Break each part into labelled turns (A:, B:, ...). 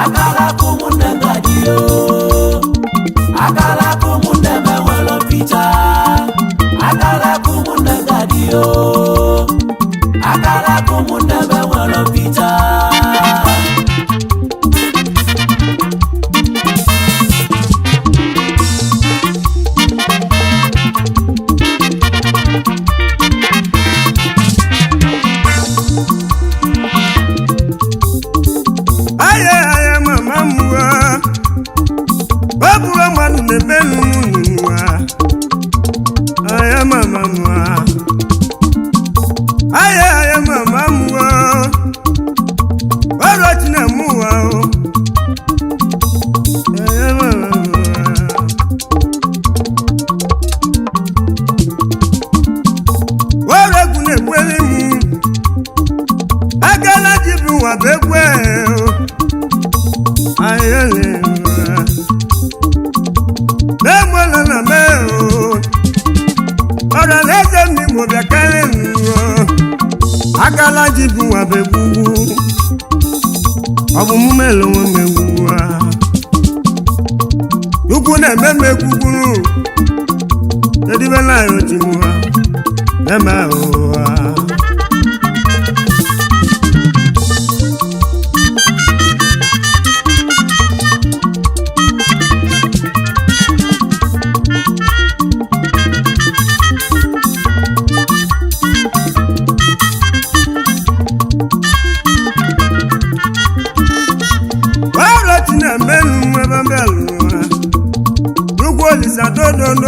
A: akala kumunde ngadio akala kumunde mewelo picha akala kumunde ngadio akala kumunde mewelo picha akala jibu wa bebugu obumu melo meguwa dugu na megugu edi bela yo timuwa ema owa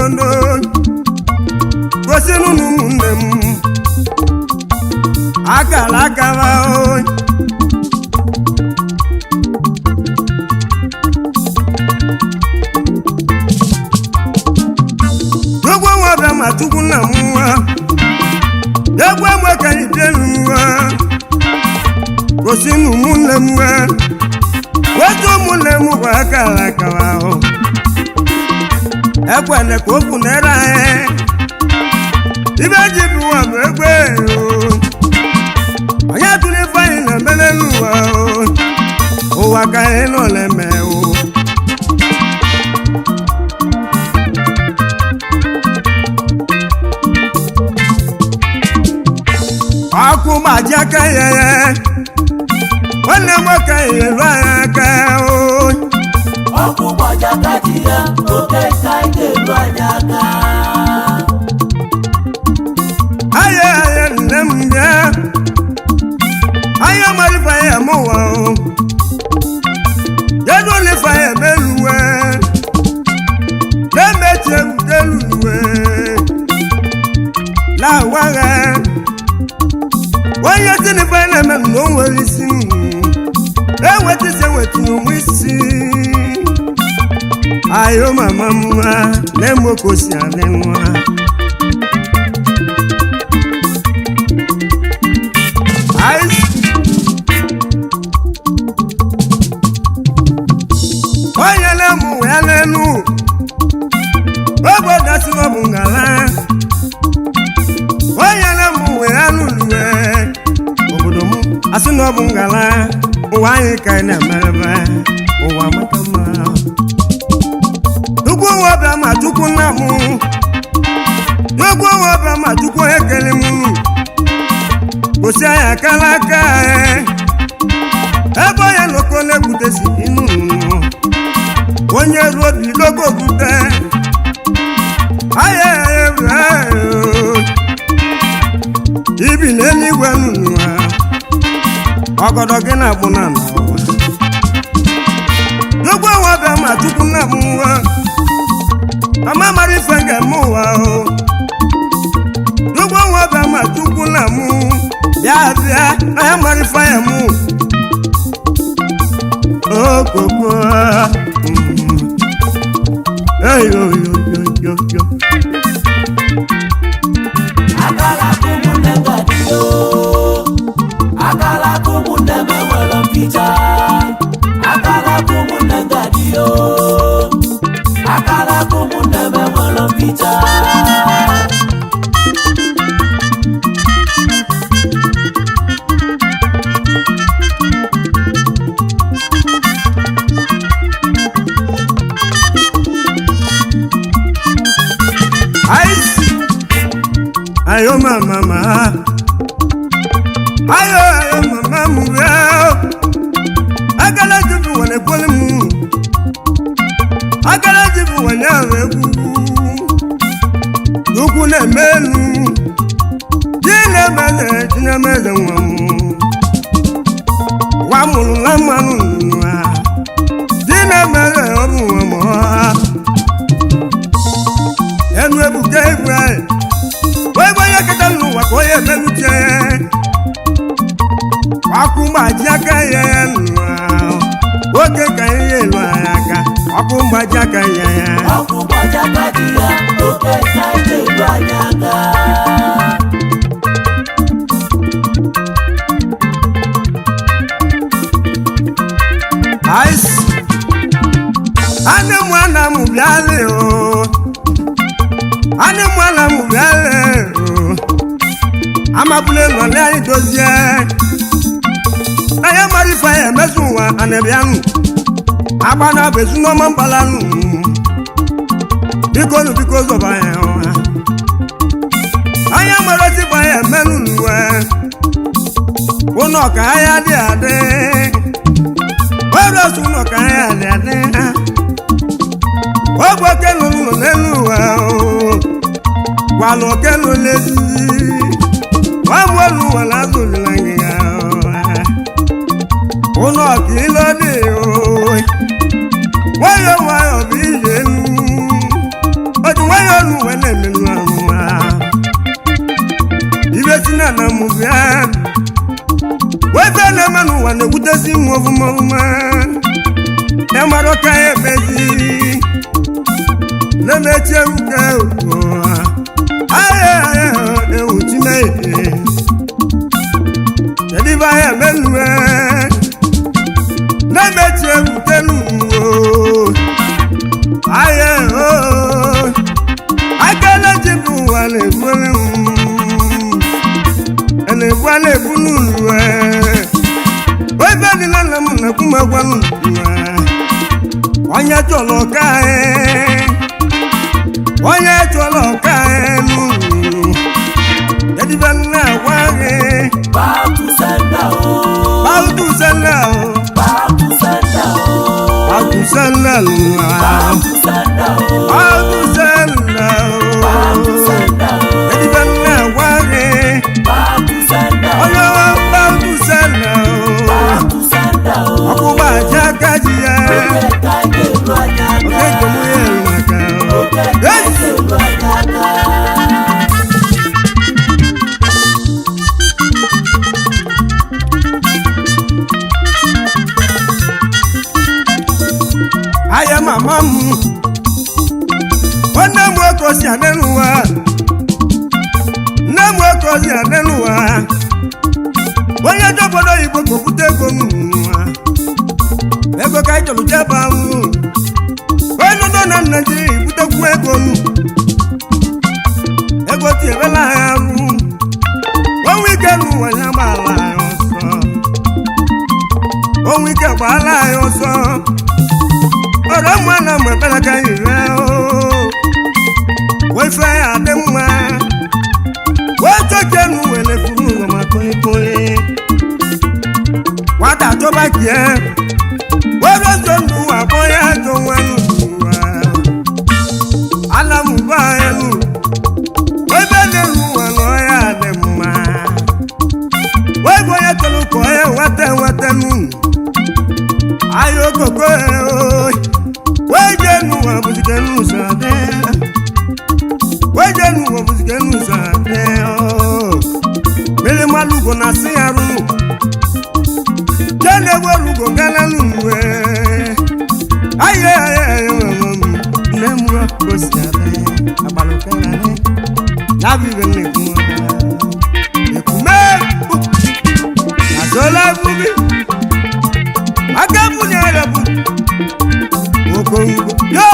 A: no gosinu nnem akala akala o dogo wa ba matuku na muwa dogo mo kan idenu wa gosinu nnem wa wato nnem wa akala akala o ekwele ko funera ibe jibu wa megbe o anya tuni fayin na melelu wa o wa ka eno le me o aku ma jaka ye wona mo ka ye lo aka o aku ma jaka dia oke sai de lo aka
B: aye nemya aye mari fa ya mo wa o ya do le fa ya beluwe le meche beluwe la wara wanya tini fa na me no wori si e weti se weti no wisi ayo mama mwa le moko si ane mwa oyele mu welenu obo dasi mo bungala oyele mu welenu luwe obodo mu asino bungala owanyi kai na mereba owa makama dugu wo ba ma dugu na mu dugu wo ba ma dugu ekele mu kosia ya kalaka ebo ya lokole kutesi inu onye robi logo bute aye ibi neni gwanu ogodo gị na bụ na dogo wa be ma tupu na mu wa ama mari fenge mu wa o dogo wa be ma tupu na mu ya bia na mari fire mu oh koko yo
A: akala kumunde ngadio akala kumunde mewelo picha akala kumunde ngadio akala kumunde mewelo picha
B: mama ayo mama mubia agala jibu wane kwalimu agala jibu wane aweku duku ne melu jine mele wamulu lamanu jine mele obu wamo enu ebuke ibwe wego ye ketalu wakoye melute wakumba jaka ye nwa oke kaye lwa aka wakumba jaka ye
A: wakumba jaka dia oke kaye lwa aka
B: Ice ane mwana mubyale o ane mwana mubyale o amabule lole ani dozie aye marifa ye mesuwa anebianu abana besu no mambalanu because of aye o aye maroti ba ye menu nuwe ono ka aya di ade Wẹ́rẹ́ súnmọ́ káyà lẹ́lẹ́ ó gbọ́ kẹ́lò lẹ́nu wa o wà lọ kẹ́lò lẹ́sí wọ́n mú ẹlù wà lásòlù lẹ́yìn ó náà kì í lọ́dẹ o wọ́n yóò wá ọ̀bí ìyẹnu ojú wọ́n yóò lù wẹ́lẹ̀ mẹ́nu àrùn wa ìrètí náà nà mú bíá wẹ́fẹ́ lè mẹ́nu wà ní wúdé sí mọ́fúnmọ́fúnmọ́ ẹ mọ́rọ́ káyẹ̀ méjì lẹ́mẹ́tí ẹrùkẹ́ òkú ayé ẹ̀hùn tí mẹ́yẹ̀ tẹ́lí báyẹ̀ mẹ́nu ẹ̀ lẹ́mẹ́tí ẹrùkẹ́ lù ayé akẹ́lẹ́ jìbù wà lè fúnlẹ̀ ẹ̀lẹ́gbọ́ lè fúnlù ẹ̀ wẹ́fẹ́ ni lálẹ́mù lẹ́kún mẹ́gbọ́nù onye chọrọ ka onye chọrọ ka enu edibe nna agwa gị
A: Bautu senda o
B: Bautu senda o
A: Bautu senda o
B: Bautu senda o
A: Bautu senda o
B: Bautu senda o
A: Bautu senda o
B: edibe nna agwa gị
A: Bautu senda o
B: onye Bautu senda o
A: Bautu senda o
B: ọkụba aja kaji ya Aya mama mu ona mo ko si anenuwa na mo ko si anenuwa onye jobodo igbo ko bute ko nuwa ego ka ijolu jaba mu onu no na Nigeria bute ku ego nu ego ti ebela ya mu won weekend wa ya mala yo so won weekend wa la yo so ọ̀rọ̀ mọ́ náà mọ̀ bẹ́lẹ̀ ká ìrẹ́ o wọ́n fẹ́ àdéhùnmá wọ́n tó jẹ́nu wẹ̀lẹ̀ fún ọmọ kólékólé wádà tó bá kì ẹ́ wọ́n ló tó nù àbọ̀yá tó wọ́n nù wá alámùbá ẹnu wọ́n bẹ́ẹ̀ lè rú wọn lọ́ọ́yà àdéhùnmá wọ́n gbọ́yẹ tó ló kọ́ ẹ wátẹ́wátẹ́ nù ayọ̀ kòkó ẹ̀ o. Wejenu wa buzikenu sade Wejenu wa buzikenu sade Mele malugo na siyaru Jene walugo galanu we Aye Nemwa kosiade Abalo kelane Labi vene kuma Ekume Azola bubi Agabu ni arabu Okongo yo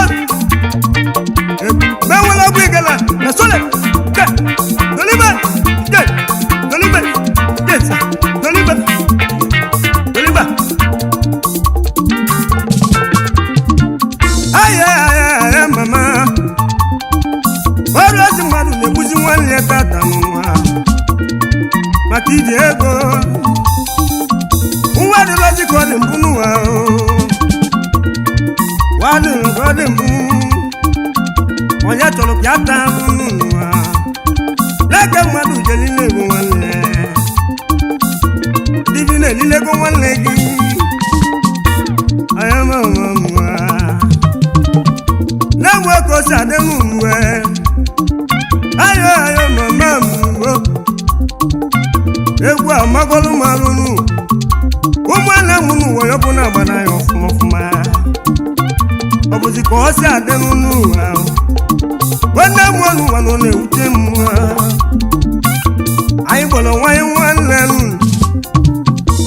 B: me wala gwigala na sole ke doliba ke doliba yes doliba ay mama wala si madu ne buzi wani ya tata nwa maka iji ego nwa dịlọzi ka ọ dị mbụ n'ụwa wadịlụ ka ọ dị mbụ onye chọrọ ka ya taa ahụhụ n'ụwa n'aka mmadụ jelile ego nwanne dibi na-elile ego nwanne gị anya mamamwa na-enwe ka o si adịghị mgbe ayo ayo mama mgbo egwu amagolu marụnụ ụmụnne m n'ụwa ya bụ na-agbana ya ọfụma ọfụma ọ bụzi ka ọ si adịghị n'ụwa nwanne m n'ụwa nọ na-ewute m anyị gbọrọ nwanyị nwanne m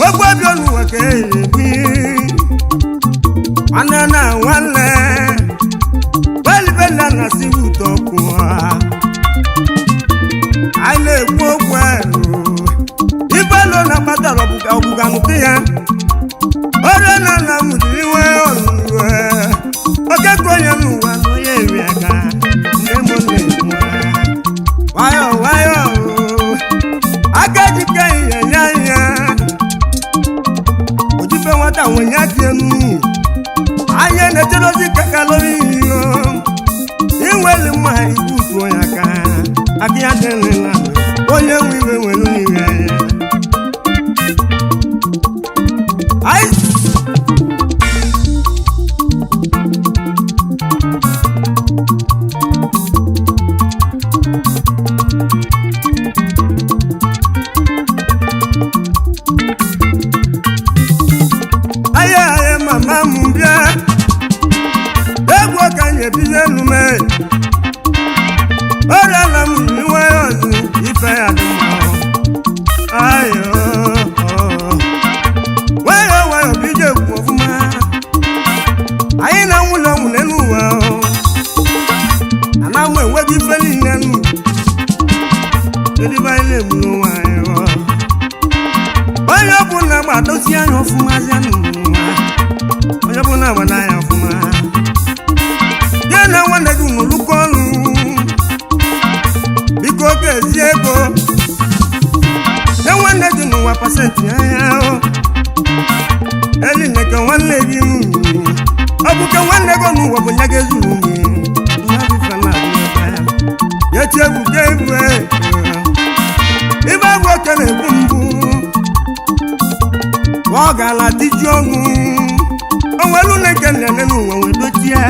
B: ogbe bịa n'ụwa ka ebi nwanne na nwanne belibela na si ụtọ kwụọ anyị na-ekwu okwu ibelo na kpatara ọbụga nke ya ọrịa na ala m jiri iwe ọlụlụ oke ka onye n'ụwa na onye eri aka nne m na-ekwu nwayọ nwayọ aka jike ihe nye anya ojibe nwata nwenye aka enu anya na-echere ozi kakalori iyo inweli mma ikwu tuo ya aka aka ya dịrịla onye nwe iwe nwere n'iwe anya aye mama m bịa egwu ka anyị ebido elu mee ọrịa na m iwe ọzọ ife ya dị mma ayo nwayọ nwayọ bido ekwu ọfụma anyị na nwụlọ nwụle n'ụwa ana m enweghị ife niile nụ edibe anyị na-egbu n'ụwa onye ọbụla gbadozi anya ọfụma zia n'ụwa onye ọbụla gbada anya ọfụma ya na nwanne gị n'olukọ ọrụ biko oge ezi ego ya nwanne gị n'ụwa pasentị anya eline ka nwanne gị ọ bụ ka nwanne gị n'ụwa bụ nya ga-ezuru ya chiebuga ebu ibe abụ oke na-egbu mbụ ọ ga-ala tiji ọnwụ onwelu na-eke nlele n'ụwa wee dochie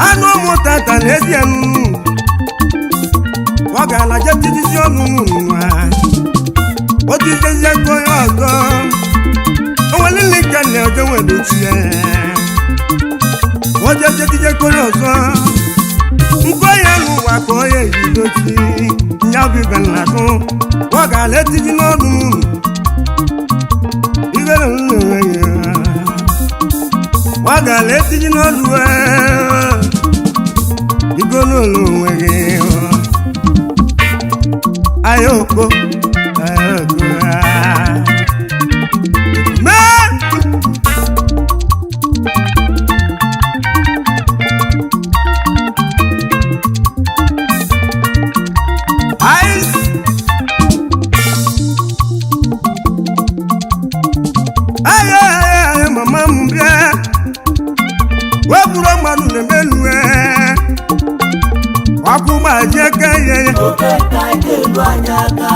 B: anụ ụmụ tata na ezi anụnụ ọ ga-ala je tijisi ọnụ n'ụwa otu izezie ka onye ọzọ onwelu na-eke nle oje wee dochie oje jetije ka onye ọzọ nke onye n'ụwa ka onye yi dochi nya bụ ibe nlatụ ọ ga-ala etiji n'ọnụ wagala etiji n'ọlụ igo n'ụlọ onwe gị ayoko mama m bịa wepụrụ mmanụ na-emelue ọkụ gbaji eke ihe
A: oke ka anyị elu anya aka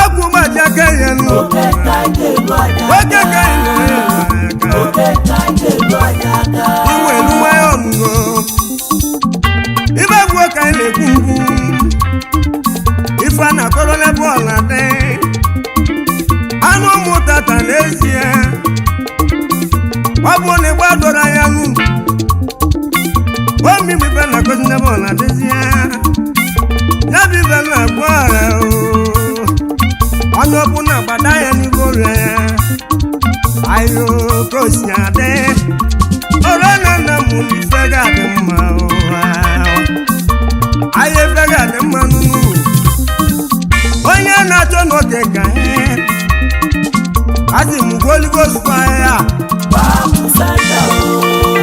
B: ọkụ gbaji eke ihe
A: oke ka anyị elu anya
B: oke ka
A: oke ka anyị elu anya aka
B: iwe eluwe ọnụgo ibe gbuo ka anyị na-ekwu mgbu ife a na-akọrọ n'ebe ọla dị anụ ụmụ tata n'ezie ọ bụ na ịgba doro anya nụ omibibe na gozi n'ebe ọ na-adịzie ya bụ ibe na-agba ọra onye ọbụla gbada ya n'ihu ọrịa ya ayo ka o si adị ọrụ na nna m ife ga-adị mma ahịa efe ga-adị mma nụnụ onye na-achọ n'oge ka azị m Holy Ghost fire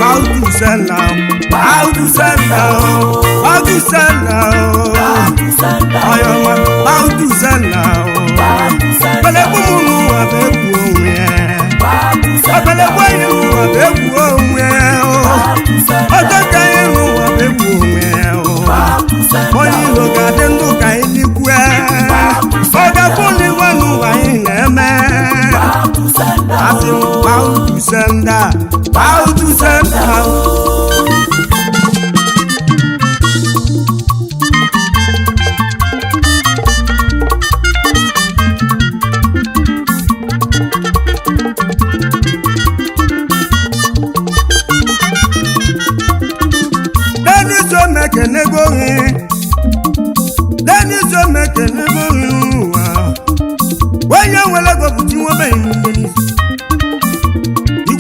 A: Bautu
B: send now. Bow to send now. Bow to send now. Oh, your man, bow to send now. But I won't move a baby. I better wait a baby. I don't care who a baby. Oh, you look at them, look at any queer. Oh, the only one who I am. I feel bow to send that. Bow to send that.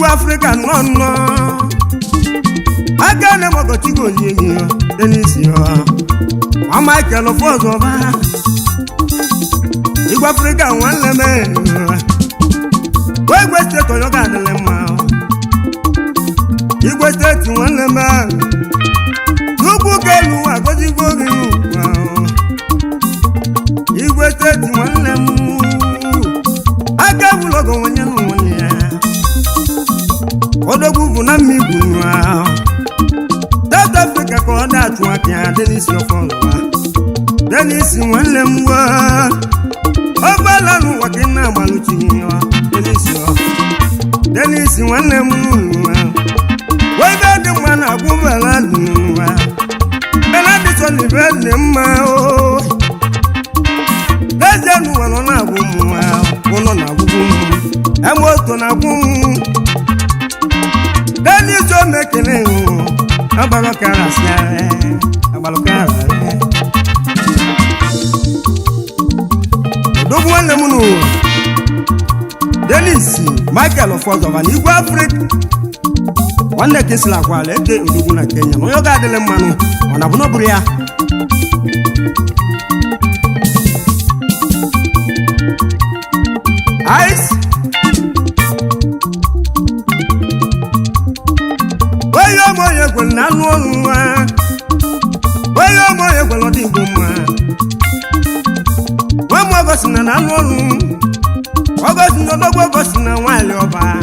B: African one no aga na mo go ti go yin Dennis yo o Michael Ofozo ba Igbo African one le me we state yo ga le ma Igbo state one le ma Nugu kelu agoji go ri Igbo state one le mu aga bulo go wanya no Odogu na migu wa South Africa ko da tu akia Dennis Ofozo Dennis wanle mwa Obala nu wakina maluchi wa Dennis wanle mwa Wega de mwana kubala nuwa Bela de so ni bele ma o Deja nu wano na gumwa Ono na gumu Emoto na gumu Dennis o mekene o abalokara sia abalokara Dogu wanle munu Dennis Michael Ofozo van Igbo Africa Wanne kesila kwa leke Dogu na Kenya no yoga adele manu wana buno buria Ice Moye kwel na nuwa Oyo moye kwel odi gumwa Wa mo gosina na nuwa Ogosina dogwo gosina wale oba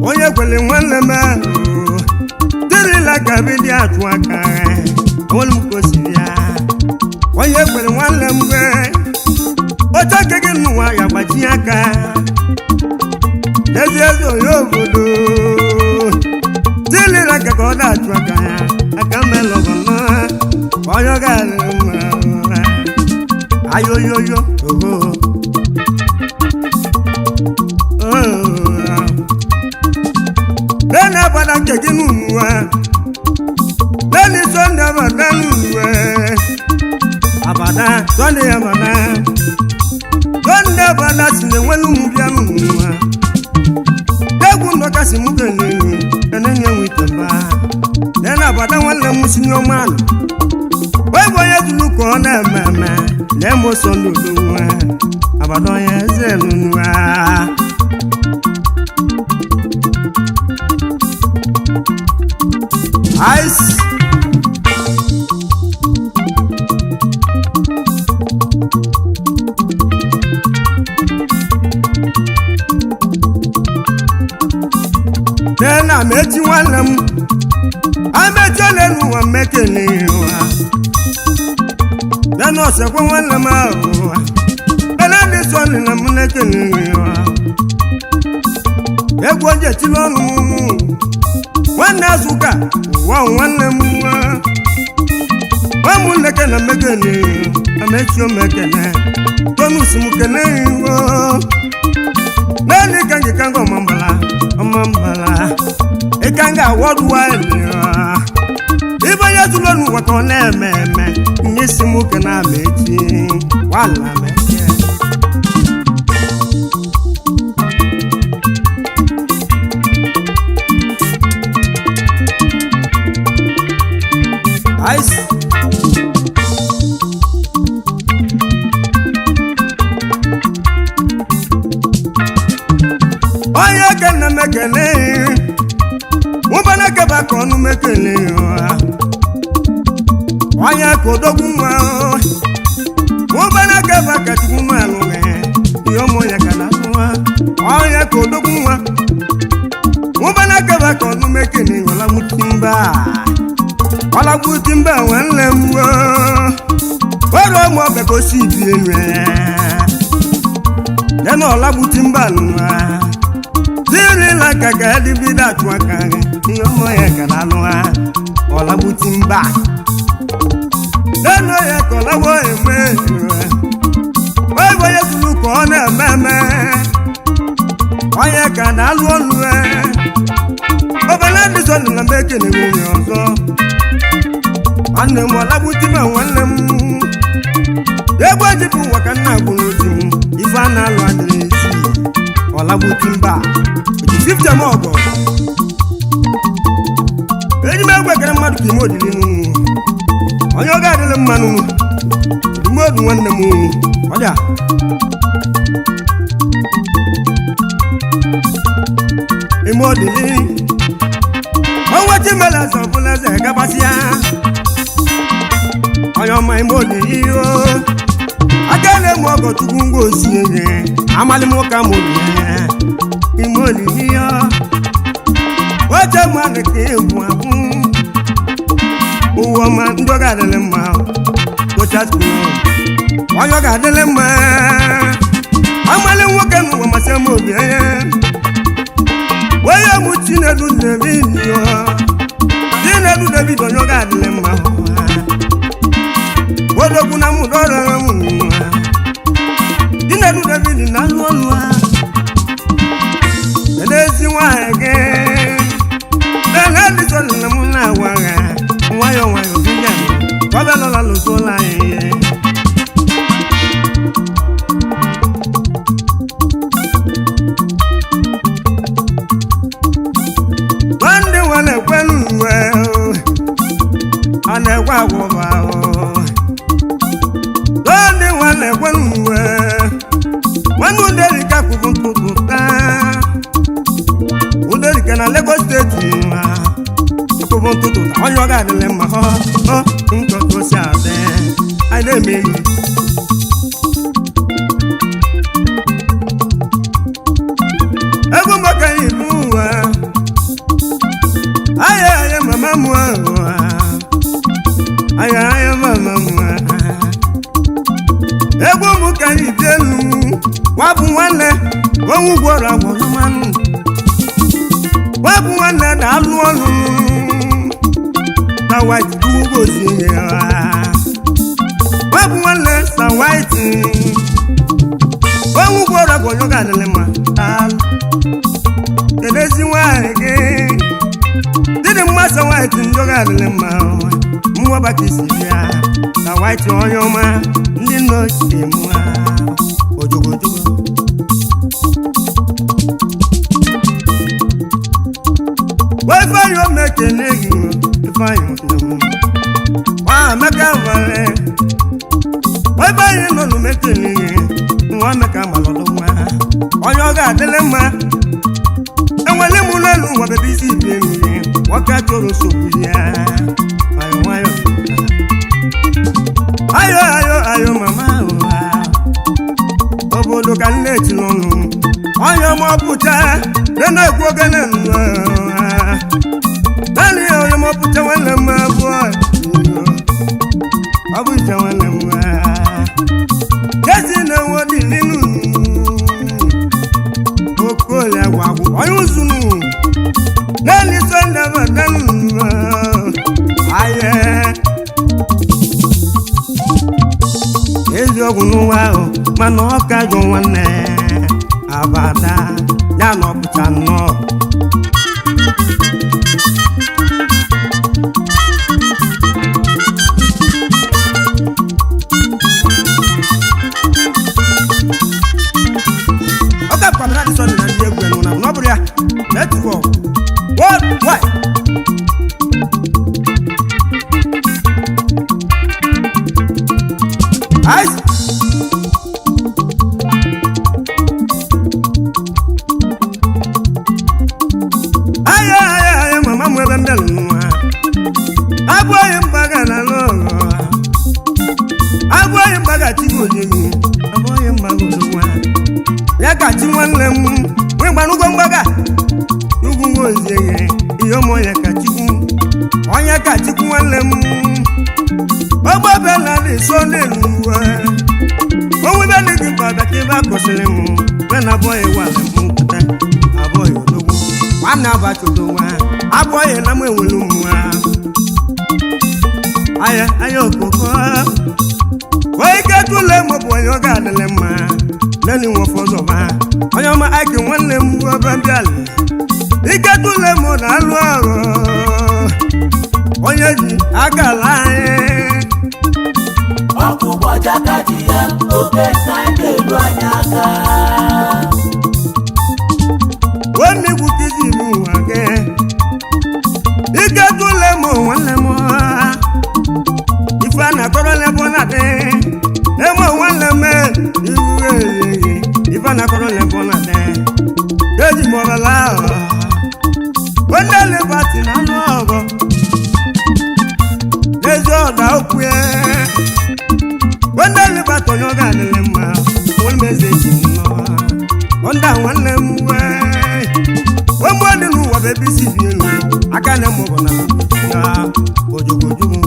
B: Oye kwel nwanle ma Diri la kabidi atwaka Wol mkosiria Oye kwel nwanle mwe Ocha kege nuwa ya bajiaka Dezezo yo bodo Dili la kakoda chwaka akamelo gona oyo gale ayo yo yo Dena bada keginuwa Deni sonda badanuwa Abada sonde abada Sonda bada sine wenu mubianuwa Degu noka simugene Enenye witamba Nena bada wale musinyo man Webo ye tuluko na mama Nemo sondu duwa Abado ye zelunwa Ice Nena meji walem Amejole nuwa mekele wa Nena sekwa walem wa Nena nisoni na munekele wa Egwo je tilonu Wana suka wa walem wa Wamuneke na mekele Amechio mekele Tonu simukele wa Nani kangi kango mambala Mambala Ikanga worldwide Ibanya tulonu wakone meme Nyisimuke na mechi Wala mechi Ice Oye kene mekene ụbana keba ka ọnụ mekele onye ka odogwu nwa ụbana keba ka chukwu malụ ihe ụmụ ya ka na-atụwa onye ka odogwu nwa ụbana keba ka ọnụ mekele ọlagbuti mba nwanne m ọrụ ụmụ ọbịa ka o si bi elu ya na ọlagbuti mba nwa dirila ka ka edibido atụ aka ihe ụmụ ya ka na-alụ ha ọlagbuti mba elu ya ka ọlagbo eme oyibo ya zuru ka ọ na-eme onye ka na-alụ ọlụ ọbala ndị so na mbe ekele nwunye ọzọ nwanne m ọlagbuti mba nwanne m egwu ejipụ ụwa ka nna agbụrụ otu m ife a na-alụ adịrị isi ọlagbuti mba ojisiftem ọgọ eji m egwu ekere mmadụ ka ime odili n'ụmụ onye ọ ga-adịrị mmanụ ime odu nwanne m ọdịa ime odili onwe chimela zọbụla eze gabasịa onye ọma ime olili aka na-eme ọgọ chukwu ngwa osi enye amalị m ụka m olili ime olili oche mmadụ ka egwu akwụ ụwa ọma ndị ọ ga-adịrị mma tochaskuro onye ọ ga-adịrị mma amalị nwoke n'ụwa masị m obi onye mụ Chinedu David Chinedu David onye ọ ga-adịrị mma odogwu na mụ dọrọ m Chinedu David na alụ ọlụ n'ezi nwanyị gị na edison na mụ na-agwa ha nwayọ nwayọ biga ọbịalọla lụsola anyị ndị nwere ekwelu uwe a na-ekwe agwụba ndị nwere ekwelu uwe nwanne uderika kwụbụ ntụtụ taa uderika na Lagos steeti kwụbụ ntụtụ taa onye ọ ga-adịrị mma ntụtụ si adị anyị na-eme enyi egwu maka ibu ụwa aya mama m aya mama m egwu m ka anyị dị elu wabụ nwanne onwe gwọrọ agwọrọ mmanụ wabụ nwanne na-alụ ọlụ na white ugozi ya wabụ nwanne na white onwe gwọrọ agwọrọ ga-adịrị mma kedezi nwanyị gị dịdị mmasị white ndị ọ ga-adịrị mma mmụọbaka isi ya na white onye ọma ndị nọ ochie m ojogojogo ifeanyị omekene gị ifeanyị nwa meka nwere ifeanyị nọ n'omekene gị nwa meka malọdụ nwa onye ọ ga-adịrị mma enwere m n'elu ụwa bebe isi ibi enyi nwoke chọrọ nsogbu ya nwayọ ayo mama obodo ka nne eti n'ọnụ onye ọma ọpụcha na-ekwu ogene naanị ya onye ọpụcha nwanne m abụọ ọ bụ iche nwanne m jesi na-enwe dị n'inu okolie gwagwụ onye uzunu naanị sonde batanu aye eziokwu n'ụwa ahụ mana ọ ka jụ nwanne abada ya na ọpụta nnọọ ọ ga-akwabara dị sọdị na ndị egwu enụ na ọ bụrụ ya netwọk worldwide ice aya ya ka chi nwanne m wee gbanụgwọ mgbaga ugwu nwozieghe ihe ụmụ ya ka chikwu onye ka chikwu nwanne m ọgbọbela dị so n'elu uwe onwebe dị gị mkpa bịa ka ebe a kwụsịrị m wee na abụọ ya wale m mpụta abụọ ya odogwu nwanne abachodo nwa abụọ ya na m enwere ụmụnwa aya okoko onye ike tụle m bụ onye ọ ga-adịlị mma nani nwe fọzọba onye ọma aki nwanne m ọba bịala ike tụle m na-alụ ọrụ onye ji aka ala anyị
A: ọkụ gbajakati ya oke saịdị elu anyị aka
B: wemigwu kizi m ụwa gị ike tụle m nwanne m ife a na-akọrọ lebọ na dị eme nwanne m iwu eyi ife a na-akọrọ lebọ na dị eji m ọrala onye lebati na anụ ọgọ n'ezi ọda okwu ya onye lebati onye ọ ga-adịlị mma onye meze eji m nọ ọnda nwanne m wee ụmụ dị n'ụwa bụ ebe isi bi elu aka na mụbụ na ya ojogojugu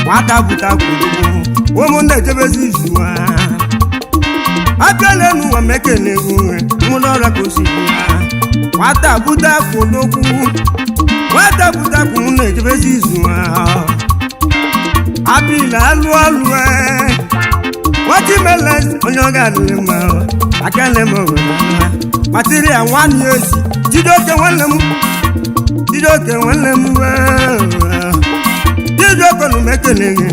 B: nwata buta kwuru ụmụnne ejebezi izu ha abịala n'ụwa mekene nwe nwụrụ ọrịa ka osigbu ha nwata buta kwudokwu nwata buta kwuru na-ejebezi izu ha abịla alụ ọlụ nwata imele onye ọ ga-adịrị mma akele m obodo ha material nwanne ezi Jidoke nwanne m Jidoke nu mekele gị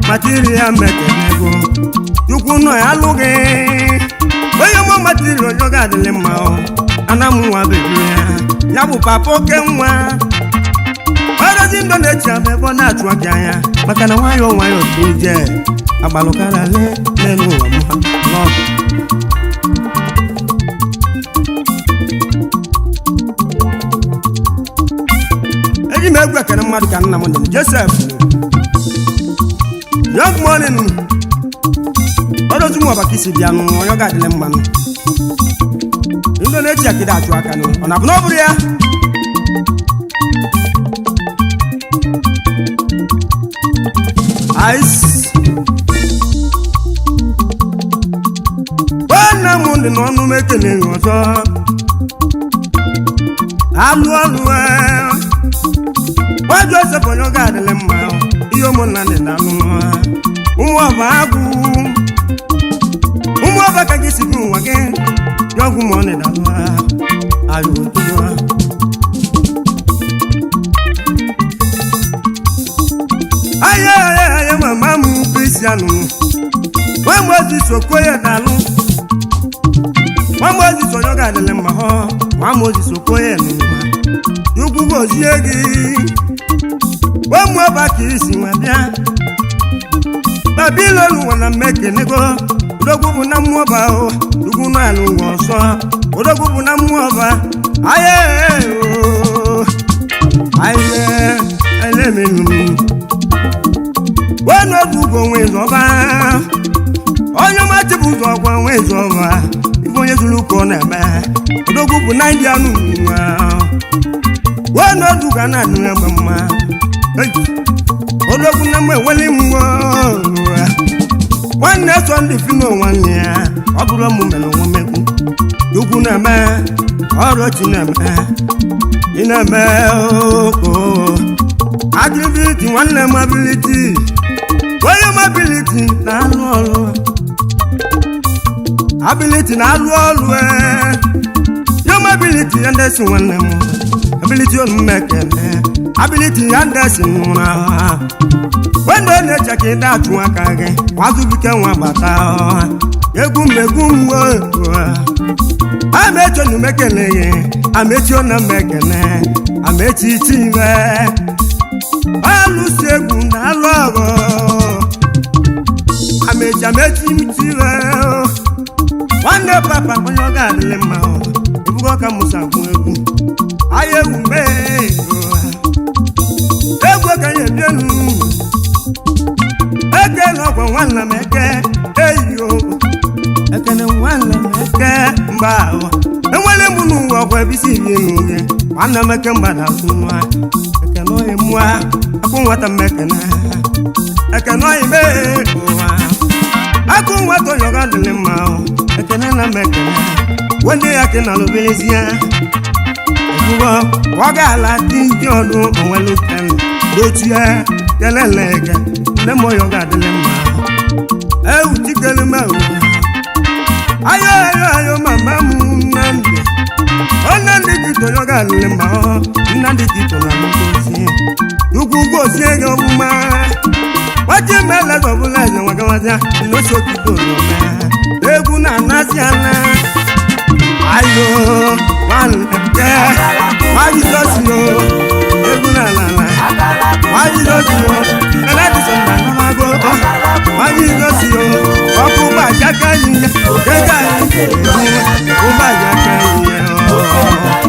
B: material mekele go Chukwu nọ ya alụ gị onye mụ material onye ọ ga-adịrị mma ana m nwa bebi ya bụ papa oke nwa ọrọzi ndụ na-echi abụ ebe ọ na-achụ aka anya maka na nwayọọ nwayọọ dị ije agbalụkara n'elu ụwa m n'ọdụ eji m egwu ekere mmadụ ka nna m dị Joseph young morning ọrọzi nwa ọbaka isi bịa n'ụwa onye ọ ga-adịrị mmanụ ndụ na-echi akịda achụ aka ọ na-abụ na ọ bụrụ ya ice wana mundi n'ọnụ mekele ọzọ alụ ọlụ wa Joseph onye ọ ga-adịrị mma ihe ụmụnna dị na alụ ụmụ ọba agụ ụmụ ọba ka gị si bụ ụwa gị dị ọgwụ ma ọ dị na alụ ayụ otuwa Aye mama mu Cristiano Wamozi sokoye dalu Wamozi soyoga dele maho Wamozi sokoye numa Yugu gozi egi Wamu abaki isi wabia Babilolu wana meke nego Udogu buna muoba o Yugu na alu woso Udogu buna muoba Aye menu Wano bugo nwezoba Onye mati bugo kwa nwezoba Ifo nye zuluko neme Odogu bu na indianu Wano duga na nwe mama Odogu na mwe wali mwa Wane sondi fino wane Oburo mumelo wamegu Yugu neme Orochi neme Ineme oko Agility one ability onye m ability na-alụ ọrụ ability na-alụ ọrụ yom ability ya ndesi nwanne m ability onumekene ability ya ndesi nwụra wendo na-eche ka ịda achụ aka gị wazubike nwa gbata egwu mmegwu mgbe amechi onumekene gị amechi onumekene amechi ichiwe alụsi egwu na-alụ ọrụ amechi mchiwe nwanne papa onye ọ ga-adịlị mma ebugo ka musa gwụ egwu ahịa egwu mee egwu ka ya ebienu eke na ọgwa nwanna m eke eyiyo ekene nwanna m eke mba ahụ enwere m n'ụwa ọgwa ebisi ibi n'uhe nwanna m eke mba na-asụ nwa ekene oyi mụa akụ nwata m ekene ekene oyi mee ụwa akụ nwata onye ọ ga-adịlị mma ekene na m ekene wende ya ke na lobelezie ebugo ọ ga-ala dị ndị ọdụ onwelu kele dochie kelelege nne m onye ọ ga-adịlị mma ewu chikele m ewu ayo mama m nnamdị nnamdị tito onye ọ ga-adịlị mma nnamdị tito na ngozi ukwu gozie gị ọbụma waji mele ọbụla eze nwagawazia nnosi okike oroma egwu na-anazi ana ayo nwanne wajizosio egwu na-alala wajizosio eladisonda namago wajizosio ọkụ ụgbọajaka ihe ego anyị ụgbọajaka ihe